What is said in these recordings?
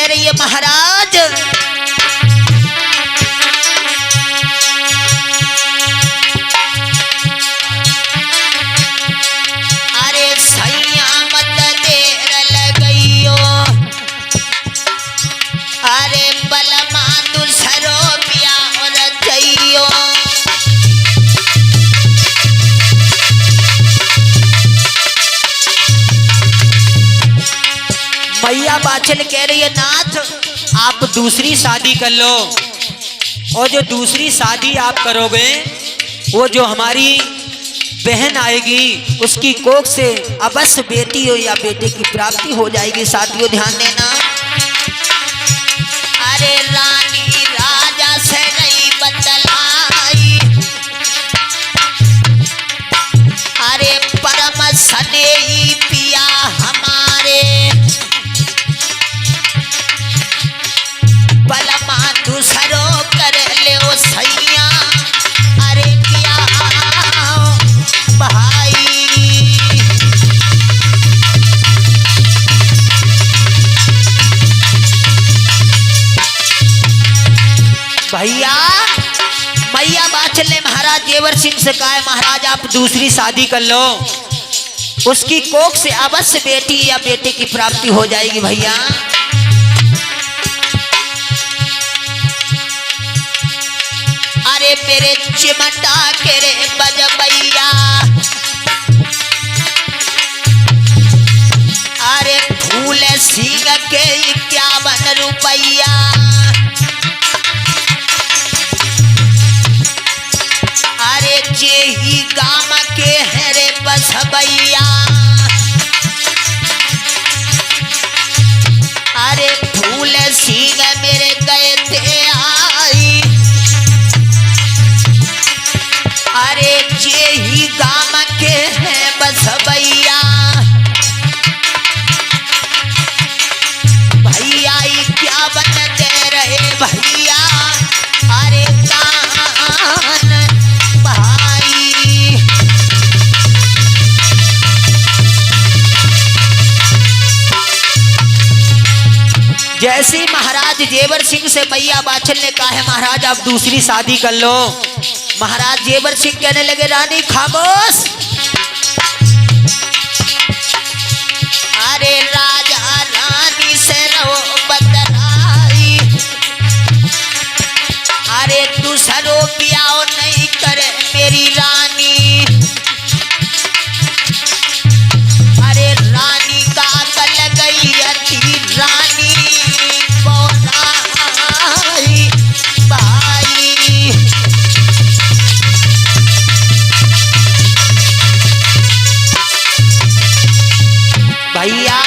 कह रही है महाराज अरे सैया मत देर लगइयो अरे बलमा दूसरो ब्याह रचइयो। मैया बाछल कह रही है नाथ आप दूसरी शादी कर लो और जो दूसरी शादी आप करोगे वो जो हमारी बहन आएगी उसकी कोख से अवश्य बेटी हो या बेटे की प्राप्ति हो जाएगी। साथियों ध्यान देना अरे रानी राजा से नहीं बतलाई अरे परम स्नेही पिया हमारे बलमा दूसरो कर ले ओ सैया अरे पिया भाई। भैया मैया बाछल ने महाराज जेवर सिंह से कहा है महाराज आप दूसरी शादी कर लो उसकी कोख से अवश्य बेटी या बेटे की प्राप्ति हो जाएगी। भैया अरे मेरे चिमटा के रे बजबैया अरे फूल सिंह के 51 रुपया अरे जे ही गाम के है रे बसबैया अरे फूल सिंह मेरे गए थे आई अरे जे ही गाम के हैं बसबैया भैया क्या बनते रहे भैया अरे कान भाई। जैसे ही महाराज जेवर सिंह से मैया बाछल ने कहा है महाराज आप दूसरी शादी कर लो महाराज जेवर सिंह कहने लगे रानी खामोश अरे राजा रानी से रहो बदलाई अरे दूसरो ब्याह नहीं करे मेरी रानी अरे रानी का कल गई थी रानी बोलाई भाई। भैया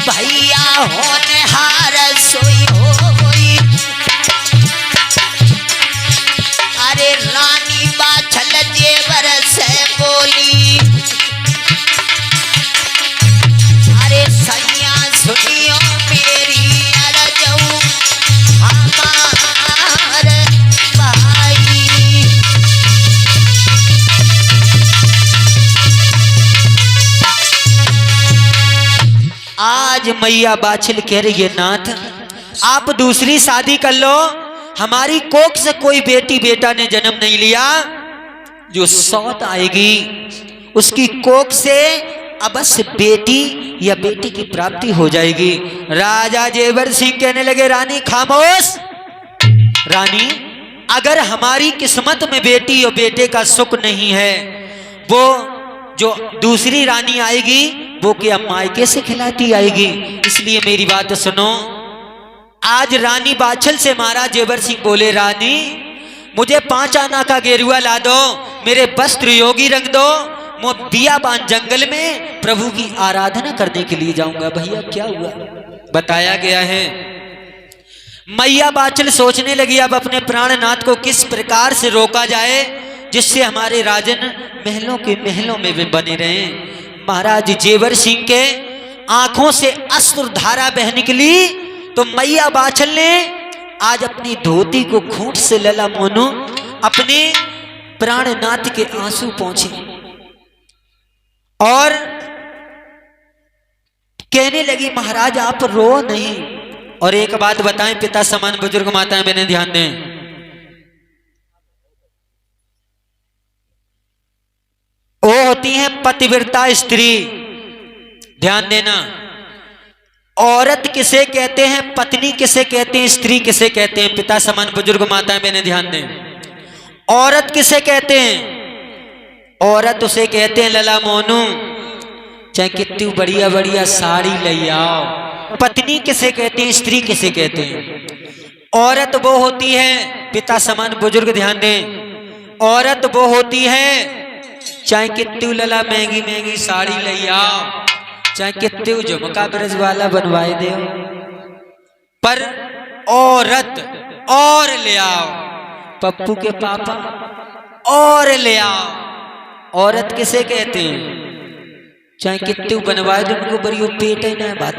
भैया होने हार सोई होई अरे रानी बाछल जेवर से बोली अरे सैया सुनियो मेरी अरजऊ हमार भाई। आज मैया बाछल कह रही है नाथ आप दूसरी शादी कर लो हमारी कोख से कोई बेटी बेटा ने जन्म नहीं लिया जो सौत आएगी उसकी कोख से अवश्य बेटी या बेटी की प्राप्ति हो जाएगी। राजा जेवर सिंह कहने लगे रानी खामोश रानी अगर हमारी किस्मत में बेटी और बेटे का सुख नहीं है वो जो दूसरी रानी आएगी वो क्या मायके से खिलाती आएगी। इसलिए मेरी बात सुनो आज रानी बाछल से महाराज जेवर सिंह बोले रानी मुझे 5 आना का गेरुआ ला दो मेरे वस्त्र योगी रंग दो मैं बियाबान जंगल में प्रभु की आराधना करने के लिए जाऊंगा। भैया क्या हुआ बताया गया है मैया बाछल सोचने लगी अब अपने प्राणनाथ को किस प्रकार से रोका जाए जिससे हमारे राजन महलों के महलों में वे बने रहे। महाराज जेवर सिंह के आंखों से अश्रु धारा बह निकली तो मैया बाछल ने आज अपनी धोती को घूंट से लला मोनू अपने प्राणनाथ के आंसू पहुंचे और कहने लगी महाराज आप रो नहीं। और एक बात बताएं, पिता समान बुजुर्ग माताएं बहनें ध्यान दें, वो होती है पतिव्रता स्त्री। ध्यान देना, औरत किसे कहते हैं, पत्नी किसे कहते हैं, स्त्री किसे कहते हैं, पिता समान बुजुर्ग माताएं बहनें ध्यान दें। औरत किसे कहते हैं, औरत उसे कहते हैं लला मोनू चाहे कितनी बढ़िया बढ़िया साड़ी ले आओ। पत्नी किसे कहते हैं, स्त्री किसे कहते हैं। औरत वो होती है, पिता समान बुजुर्ग ध्यान दें, औरत वो होती है चाहे कितनी लला महंगी महंगी साड़ी ले आओ, चाहे कितने झुमका ब्रज वाला बनवाए दे, पर औरत और ले आओ, पप्पू के पापा और ले आओ। औरत किसे कहते हैं, चाहे कितने बनवाए दे, उनको बड़ी पेट है ना बात,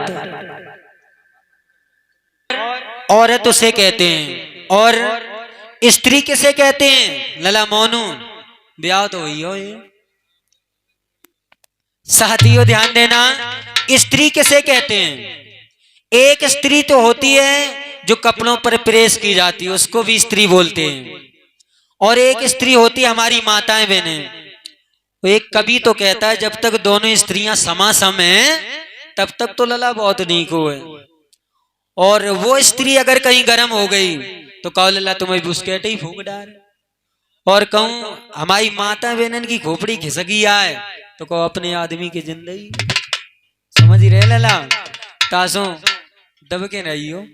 औरत उसे कहते हैं। और स्त्री किसे कहते हैं, लला मोनू ब्याह तो हुई हो ये। साथियों ध्यान देना, स्त्री किसे कहते हैं, एक स्त्री तो होती है जो कपड़ों पर प्रेस की जाती है, उसको भी स्त्री बोलते हैं। और एक स्त्री होती है हमारी माताएं बहनें। एक कवि तो कहता है जब तक दोनों स्त्रियां समासम हैं तब तक तो लला बहुत नीक हो है, और वो स्त्री अगर कहीं गर्म हो गई तो कहो लला तुम्हें बुस्केट ही फूंक डाल, और कहूं हमारी माता बहनन की खोपड़ी खिसकी आए तो कहो अपने आदमी की जिंदगी। समझ ही रहे लला, तासों दब के नहीं हो।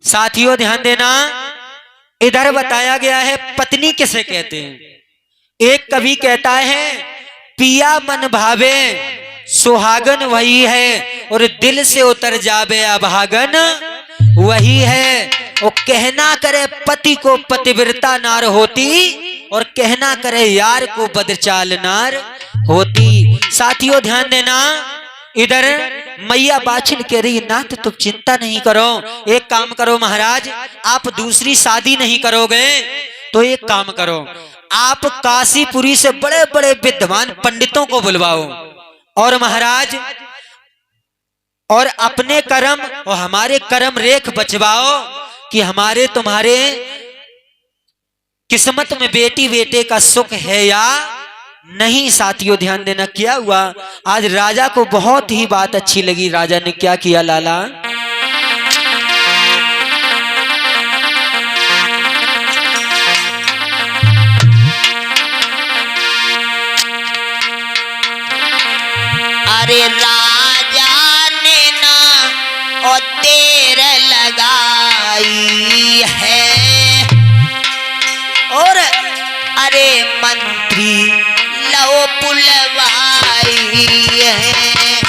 साथियों ध्यान देना, इधर बताया गया है पत्नी किसे कहते हैं। एक कवि कहता है पिया मन भावे सुहागन वही है, और दिल से उतर जावे अभागन वही है। वो कहना करे पति को पतिव्रता नार होती, और कहना करे यार को बदचाल नार होती। साथियों ध्यान देना, इधर मैया बाछिन कह रही नाथ तुम चिंता नहीं करो, एक काम करो महाराज, आप दूसरी शादी नहीं करोगे तो एक काम करो, आप काशीपुरी से बड़े बड़े विद्वान पंडितों को बुलवाओ, और महाराज और अपने कर्म और हमारे कर्म रेख बचवाओ कि हमारे तुम्हारे किस्मत में बेटी बेटे का सुख है या नहीं। साथियों ध्यान देना, क्या हुआ आज राजा को बहुत ही बात अच्छी लगी। राजा ने क्या किया लाला, अरे राजा ने ना और देर लगाई है, और अरे मंत्री लो बुलवाई है।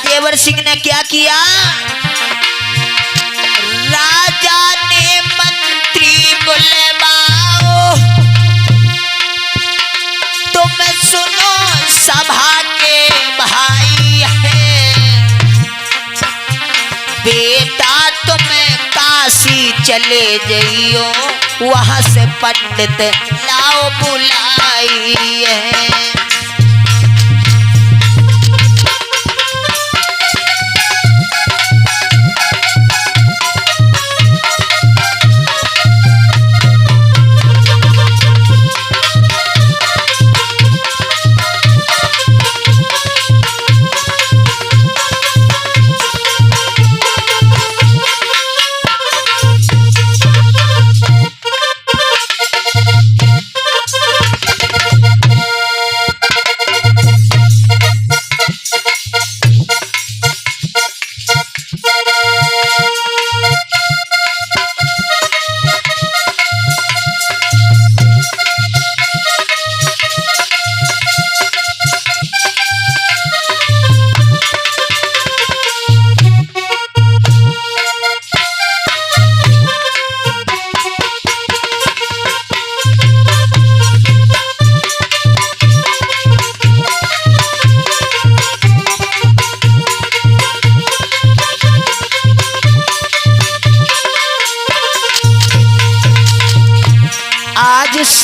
देवर सिंह ने क्या किया, राजा ने मंत्री बुलवाओ, तुम सुनो सभा के भाई है, बेटा तुम काशी चले जाइयो, वहां से पंडित लाओ बुलाई है।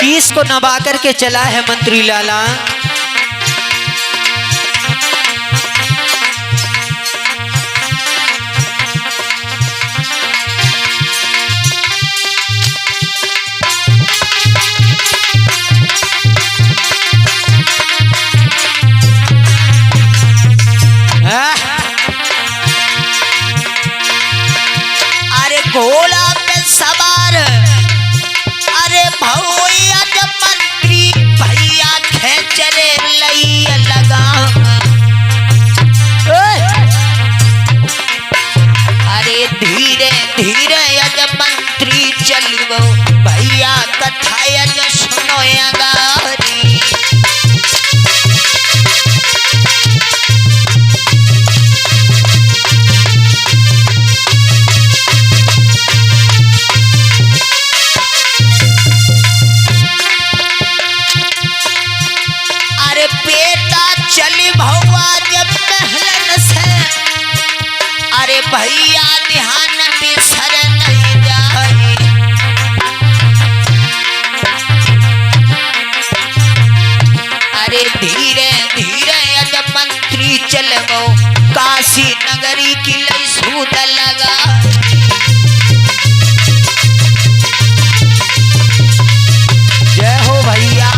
शीश को नवा करके चला है मंत्री लाला। अरे घोड़ा पे सवार, अरे भैया जब मंत्री भैया खेचरे लई लगा। अरे धीरे धीरे जब मंत्री चलियो भैया कथा जो सुनो गारी। चली भौआ जब महलन से, अरे भैया ध्यान बिसर नहीं जाए। अरे धीरे धीरे जब मंत्री चलो काशी नगरी की लई सूद लगा। जय हो भैया।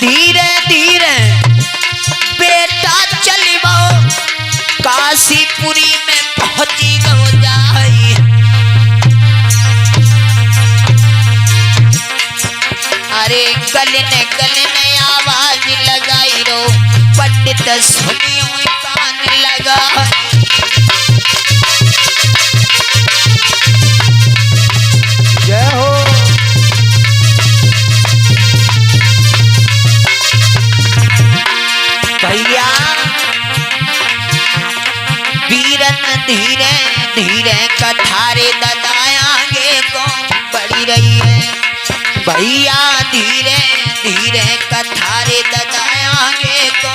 धीरे धीरे बेटा चलिबो काशीपुरी में पहुंची गो जाई। अरे गलने आवाज लगाई रो पंडित सुनियो कान लगा। जय हो। भैया वीरन धीरे धीरे कथारे ददायांगे को बढ़ी रही है। भैया धीरे धीरे कथारे ददायांगे को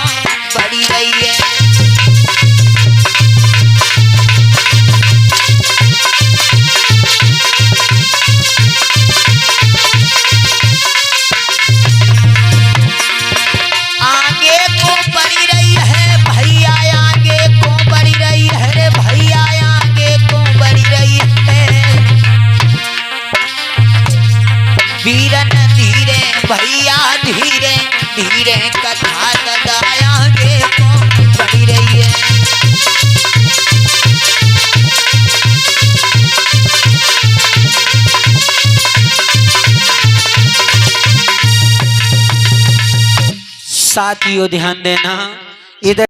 बढ़ी रही है। वीरन धीरे भैया धीरे धीरे कथा ददायांगे को बढ़ी रही है। साथियों ध्यान देना इधर।